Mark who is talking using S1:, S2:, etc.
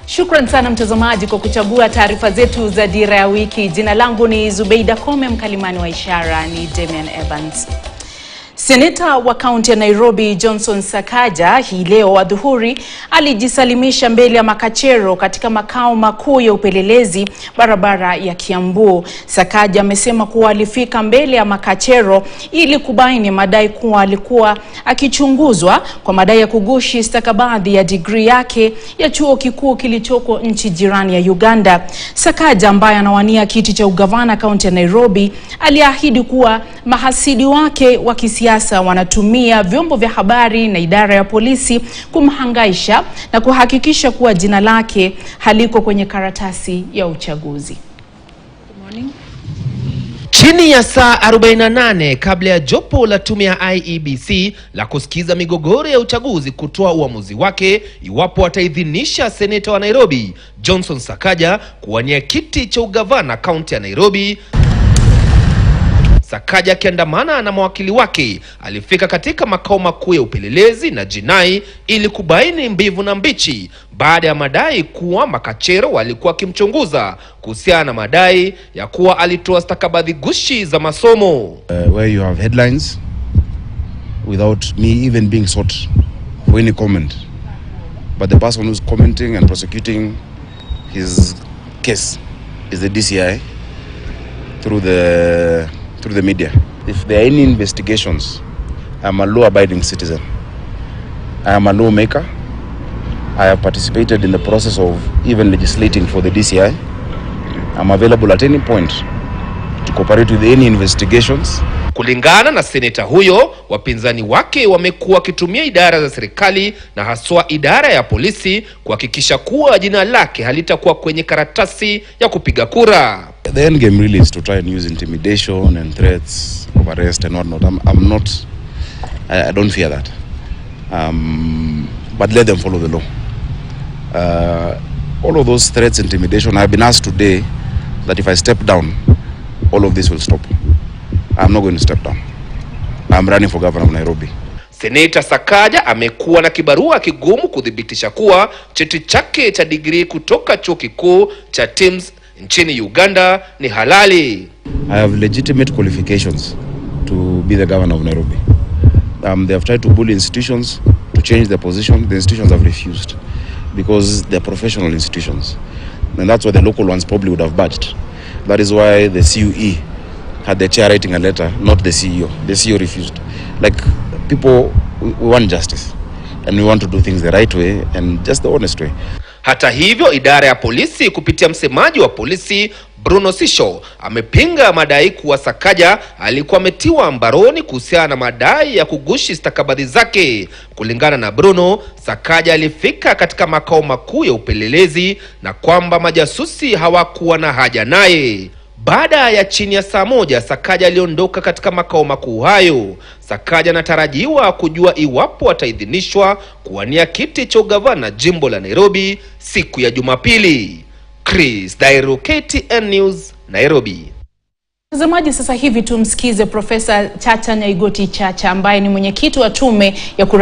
S1: Shukran sana mtazamaji kwa kuchagua taarifa zetu za Dira ya Wiki. Jina langu ni Zubeida Kome, mkalimani wa ishara ni Damian Evans. Seneta wa kaunti ya Nairobi Johnson Sakaja hii leo adhuhuri alijisalimisha mbele ya makachero katika makao makuu ya upelelezi barabara ya Kiambu. Sakaja amesema kuwa alifika mbele ya makachero ili kubaini madai kuwa alikuwa akichunguzwa kwa madai ya kugushi stakabadhi ya degree yake ya chuo kikuu kilichoko nchi jirani ya Uganda. Sakaja ambaye anawania kiti cha ugavana kaunti ya Nairobi aliahidi kuwa mahasidi wake wa kisiasa wanatumia vyombo vya habari na idara ya polisi kumhangaisha na kuhakikisha kuwa jina lake haliko kwenye karatasi ya uchaguzi. Good morning.
S2: Chini ya saa 48 kabla ya jopo la tume ya IEBC la kusikiza migogoro ya uchaguzi kutoa uamuzi wake iwapo ataidhinisha seneta wa Nairobi Johnson Sakaja kuwania kiti cha ugavana kaunti ya Nairobi, Sakaja akiandamana na mawakili wake alifika katika makao makuu ya upelelezi na jinai ili kubaini mbivu na mbichi baada ya madai kuwa makachero walikuwa kimchunguza kuhusiana na madai ya kuwa alitoa stakabadhi gushi za masomo.
S3: Where you have headlines without me even being sought for any comment, but the person who's commenting and prosecuting his case is the DCI through the media. If there are any investigations, I am a law-abiding citizen. I am a lawmaker. I have participated in the process of even legislating for the DCI. I am available at any point to cooperate with any investigations.
S2: Kulingana na seneta huyo, wapinzani wake wamekuwa wakitumia idara za serikali na haswa idara ya polisi kuhakikisha kuwa jina lake halitakuwa kwenye karatasi ya kupiga kura.
S3: The end game really is to try and use intimidation and threats of arrest and whatnot. I don't fear that. But let them follow the law. All of those threats, intimidation, I have been asked today that if I step down, all of this will stop. I'm not going to step down. I'm running for governor of Nairobi.
S2: Seneta Sakaja amekuwa na kibarua kigumu kudhibitisha kuwa cheti chake cha degree kutoka chuo kikuu cha TIMS nchini Uganda ni halali.
S3: I have legitimate qualifications to be the governor of Nairobi. They have tried to bully institutions to change their position. The institutions have refused because they're professional institutions. And that's why the local ones probably would have budged. That is why the CUE had the chair writing a letter, not the CEO. The CEO refused. Like, people, we want justice. And we want to do things the right way and just the honest way.
S2: Hata hivyo, idara ya polisi kupitia msemaji wa polisi Bruno Sisho amepinga madai kuwa Sakaja alikuwa ametiwa mbaroni kuhusiana na madai ya kugushi stakabadhi zake. Kulingana na Bruno, Sakaja alifika katika makao makuu ya upelelezi na kwamba majasusi hawakuwa na haja naye. Baada ya chini ya saa moja, Sakaja aliondoka katika makao makuu hayo. Sakaja anatarajiwa kujua iwapo ataidhinishwa kuwania kiti cha ugavana jimbo la Nairobi siku ya Jumapili. Chris Dairo, KTN News, Nairobi.
S1: Mtazamaji, sasa hivi tumsikize Profesa Chacha Nyaigoti Chacha ambaye ni mwenyekiti wa tume ya kuratibu